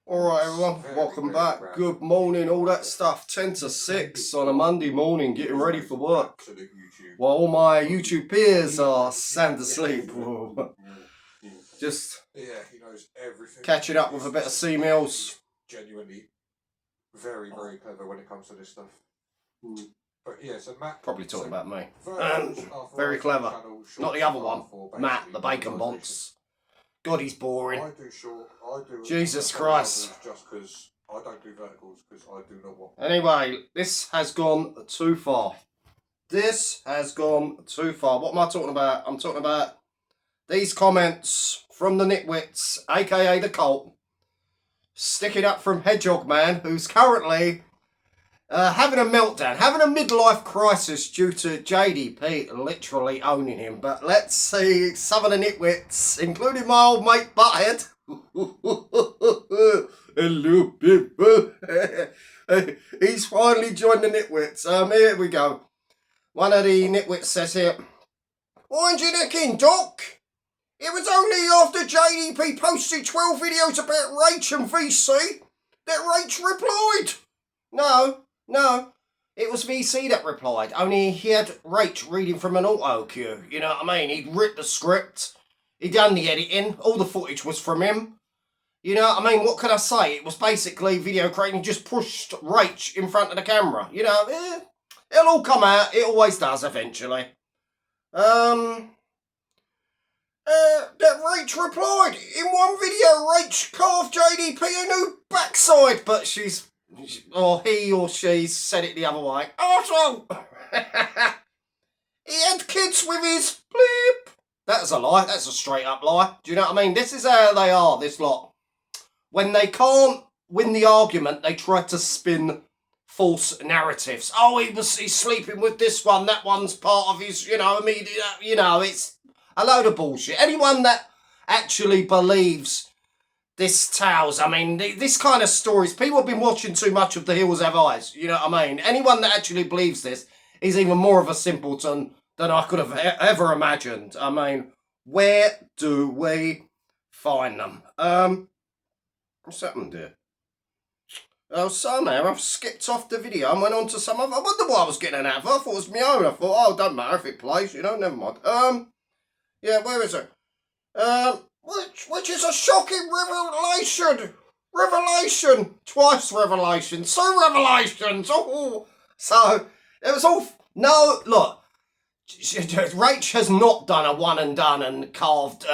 Alright everyone, welcome back. Good morning, all that stuff. 10 to 6 on a Monday morning, getting ready for work. While all my YouTube peers are sound asleep. Just catching up with a bit of C-meals. Genuinely very clever when it comes to this stuff. But yeah, so Matt... Probably talking about me. Very clever. Not the other one. Matt, the bacon bonce. God, he's boring. I do Jesus Christ. Just because I don't do verticals, because I do not want... Anyway, this has gone too far. This has gone too far. What am I talking about? I'm talking about these comments from the nitwits, aka the cult, sticking up from Hedgehog Man, who's currently having a meltdown, having a midlife crisis due to JDP literally owning him. But let's see some of the nitwits, including my old mate Butthead. Hello, people. He's finally joined the nitwits. Here we go. One of the nitwits says here, "Wind your neck in, Doc. It was only after JDP posted 12 videos about Rach and VC that Rach replied." No, it was VC that replied, only he had Rach reading from an auto cue, you know what I mean? He'd written the script, he'd done the editing, all the footage was from him. You know what I mean? What could I say? It was basically video creating, just pushed Rach in front of the camera. You know, it'll all come out, it always does eventually. That Rach replied, in one video, Rach carved JDP a new backside, but she's... or he or she said it the other way. Also, he had kids with his bleep. That's a lie. That's a straight up lie. Do you know what I mean? This is how they are, this lot. When they can't win the argument, they try to spin false narratives. Oh, he's sleeping with this one. That one's part of his, immediate, it's a load of bullshit. Anyone that actually believes this tales, I mean, this kind of stories, people have been watching too much of The Hills Have Eyes, you know what I mean? Anyone that actually believes this is even more of a simpleton than I could have ever imagined. I mean, where do we find them? What's happened here? Oh, somehow I've skipped off the video and went on to some other... I wonder what I was getting out of. I thought it was my own. I thought, oh, don't matter if it plays, never mind. Yeah, where is it? Which is a shocking revelation. Twice revelation. Two revelations. Oh, so it was all... No, look. Rach has not done a one and done and carved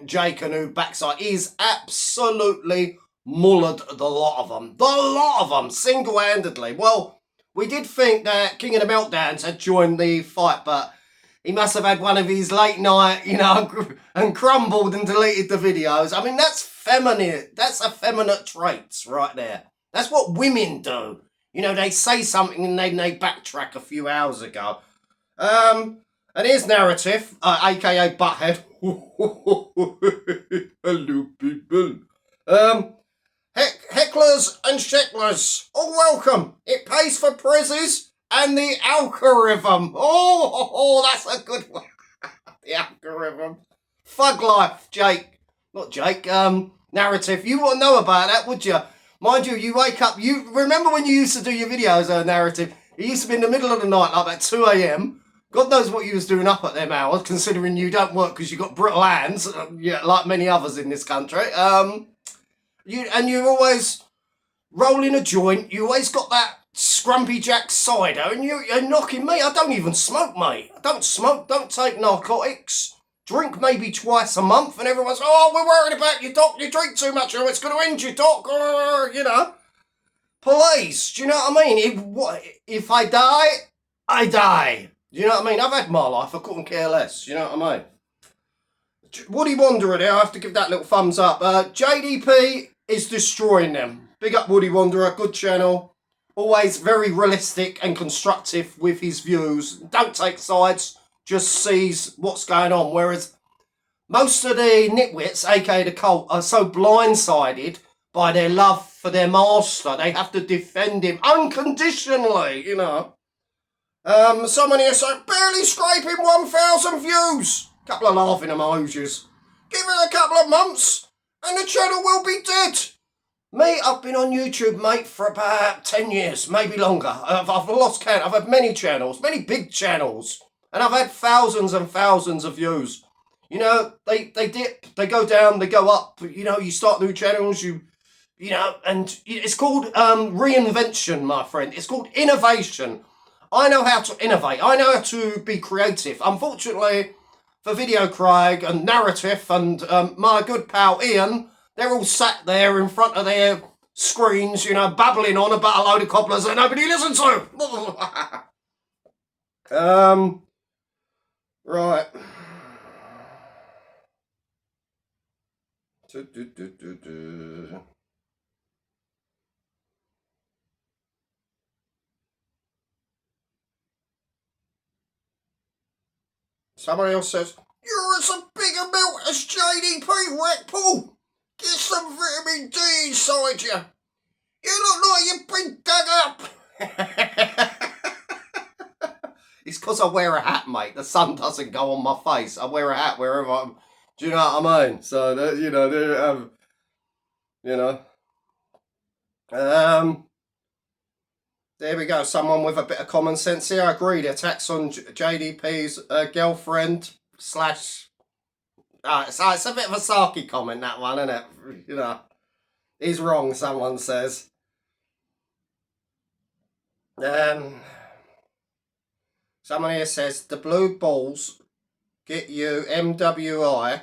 Jake a new backside. He's absolutely mullered the lot of them. The lot of them, single-handedly. Well, we did think that King of the Meltdowns had joined the fight, but he must have had one of his late night, and crumbled and deleted the videos. I mean, that's feminine. That's effeminate traits right there. That's what women do. They say something and then they backtrack a few hours ago. And here's narrative, aka Butthead. Hello, people. Hecklers and shecklers, all welcome. It pays for prezzies and the algorithm. Oh, that's a good one. The algorithm. Thug life, Jake. Not Jake, narrative. You wouldn't know about that, would you? Mind you wake up, you remember when you used to do your videos, narrative? It used to be in the middle of the night, like about 2 a.m. God knows what you was doing up at them hours, considering you don't work because you got brittle hands, like many others in this country. You're always rolling a joint. You always got that Scrumpy Jack cider, and you're knocking me. I don't even smoke, mate. I don't smoke, don't take narcotics. Drink maybe twice a month, and everyone's, oh, we're worried about you, Doc. You drink too much, it's going to end you, Doc. Please, do you know what I mean? If I die, I die. Do you know what I mean? I've had my life. I couldn't care less. You know what I mean? Woody Wanderer there. I have to give that little thumbs up. JDP is destroying them. Big up Woody Wanderer. Good channel. Always very realistic and constructive with his views. Don't take sides. Just sees what's going on. Whereas most of the nitwits, aka the cult, are so blindsided by their love for their master. They have to defend him unconditionally, Someone here said, barely scraping 1,000 views. Couple of laughing emojis. Give it a couple of months and the channel will be dead. Me, I've been on YouTube, mate, for about 10 years, maybe longer. I've lost count. I've had many channels, many big channels, and I've had thousands and thousands of views. You know, they dip, they go down, they go up. You know, you start new channels, you know, and it's called reinvention, my friend. It's called innovation. I know how to innovate. I know how to be creative. Unfortunately, for Video Craig and Narrative and my good pal Ian, they're all sat there in front of their screens, you know, babbling on about a load of cobblers that nobody listens to. Right. Somebody else says, "You're as a big a melt as JDP, Rackpool. Get some vitamin D inside you. You look like you've been dug up." It's because I wear a hat, mate. The sun doesn't go on my face. I wear a hat wherever I'm. Do you know what I mean? So, you know, there we go. Someone with a bit of common sense here. I agree. The attacks on JDP's girlfriend slash... it's a bit of a sarky comment, that one, isn't it? You know, he's wrong, someone says. Someone here says, the blue balls get you MWI,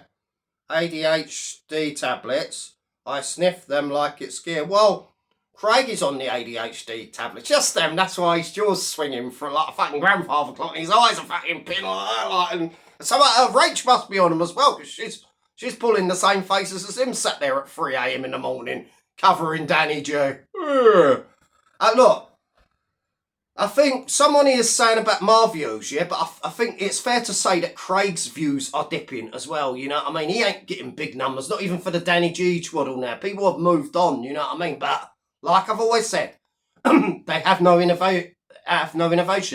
ADHD tablets. I sniff them like it's gear. Well, Craig is on the ADHD tablets. Just them. That's why his jaw's swinging for like a fucking grandfather clock. And his eyes are fucking pin like and so Rach must be on them as well, because she's pulling the same faces as him, sat there at 3 a.m. in the morning, covering Danny J. Look, I think someone here is saying about my views, yeah, but I think it's fair to say that Craig's views are dipping as well, you know what I mean? He ain't getting big numbers, not even for the Danny G twaddle now. People have moved on, you know what I mean? But like I've always said, they have no innovation.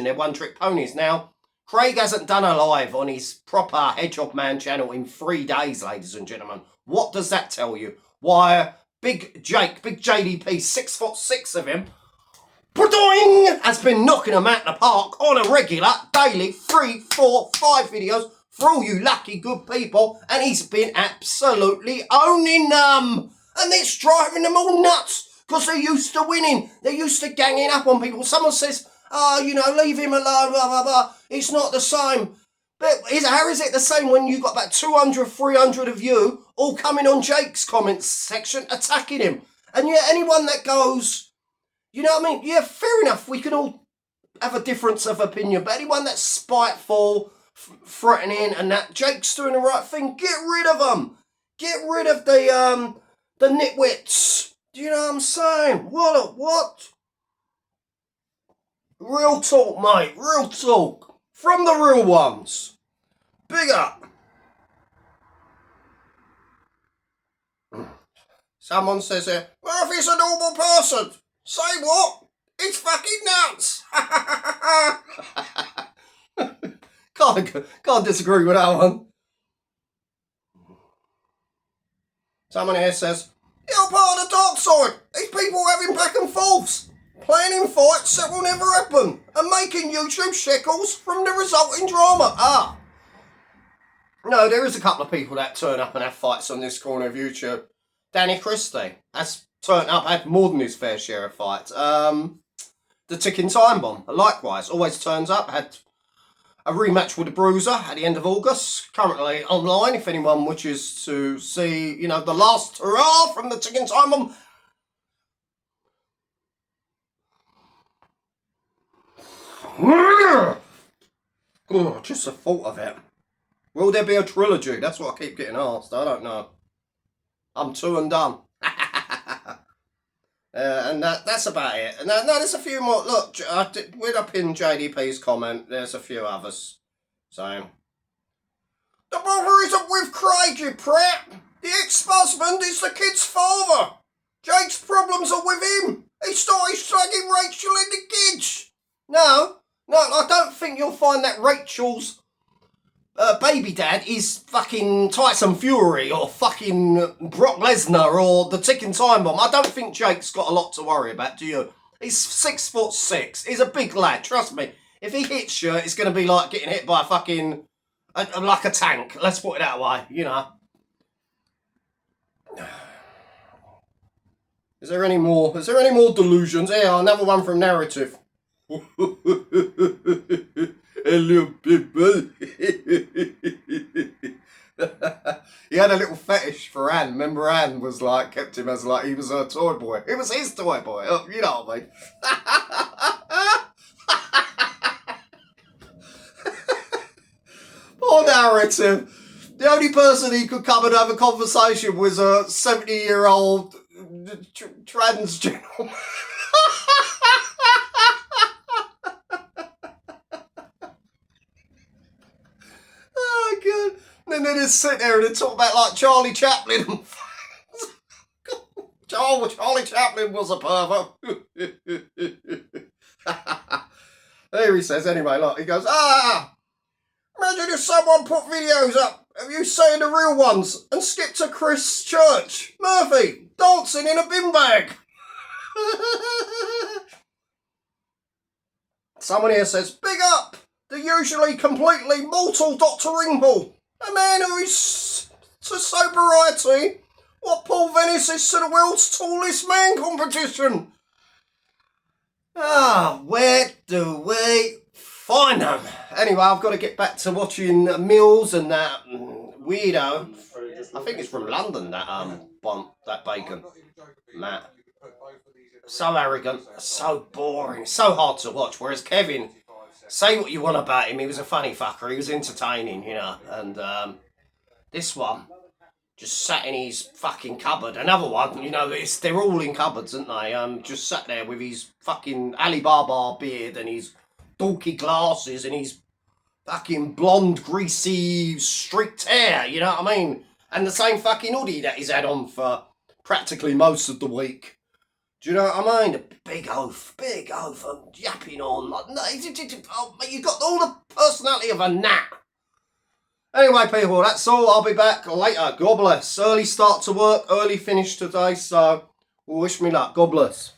They're one-trick ponies. Now, Craig hasn't done a live on his proper Hedgehog Man channel in 3 days, ladies and gentlemen. What does that tell you? Why, Big JDP, 6'6" of him, has been knocking them out of the park on a regular, daily, 3, 4, 5 videos for all you lucky good people, and he's been absolutely owning them. And it's driving them all nuts, because they're used to winning. They're used to ganging up on people. Someone says, oh, you know, leave him alone, blah, blah, blah. It's not the same. But how is it the same when you've got about 200, 300 of you all coming on Jake's comments section attacking him? And yet anyone that goes... You know what I mean? Yeah, fair enough. We can all have a difference of opinion. But anyone that's spiteful, threatening, and that Jake's doing the right thing, get rid of them. Get rid of the nitwits. Do you know what I'm saying? What? Real talk, mate. Real talk. From the real ones. Big up. Someone says here, well, if he's a normal person... Say what? It's fucking nuts! Can't disagree with that one. Someone here says, you're part of the dark side. These people having back and forths, planning fights that will never happen, and making YouTube shekels from the resulting drama. No, there is a couple of people that turn up and have fights on this corner of YouTube. Danny Christie has turned up, had more than his fair share of fights. The Ticking Time Bomb, likewise, always turns up. Had a rematch with the Bruiser at the end of August. Currently online, if anyone wishes to see, you know, the last hurrah from the Ticking Time Bomb. Oh, just the thought of it. Will there be a trilogy? That's what I keep getting asked. I don't know. I'm 2 and done. And that's about it. And no, there's a few more. Look, we're up in JDP's comment. There's a few others. So, the bother isn't with Craig, you prat. The ex-husband is the kid's father. Jake's problems are with him. He started slagging Rachel in the kids. No, I don't think you'll find that Rachel's baby dad is fucking Tyson Fury or fucking Brock Lesnar or the ticking time bomb. I don't think Jake's got a lot to worry about, do you? He's 6'6". He's a big lad, trust me. If he hits you, it's going to be like getting hit by a fucking, like a tank. Let's put it that way, you know. Is there any more delusions? Here, another one from Narrative. Hello, people. He had a little fetish for Anne. Remember, Anne was like, kept him as like he was her toy boy. It was his toy boy. You know what I mean? Poor Narrative. The only person he could come and have a conversation was a 70-year-old trans gentleman. Oh, God. And then they just sit there and they talk about like Charlie Chaplin. Charlie Chaplin was a pervert. There he says, anyway, look, he goes, imagine if someone put videos up of you saying the real ones and skipped to Chris Church, Murphy, dancing in a bin bag. Someone here says, big up the usually completely mortal Dr. Ringball, a man who is to sobriety what Paul Venice is to the world's tallest man competition. Where do we find them? Anyway, I've got to get back to watching Mills and that weirdo. I think it's from London, that that bacon. Matt. So arrogant, so boring, so hard to watch. Whereas Kevin, say what you want about him, he was a funny fucker, he was entertaining, you know. And this one just sat in his fucking cupboard. Another one, you know, they're all in cupboards, aren't they? Just sat there with his fucking Alibaba beard and his dorky glasses and his fucking blonde, greasy, streaked hair, you know what I mean? And the same fucking hoodie that he's had on for practically most of the week. Do you know what I mean? A big oaf, and yapping on. Like, no, you got all the personality of a gnat. Anyway, people, that's all. I'll be back later. God bless. Early start to work, early finish today, so wish me luck. God bless.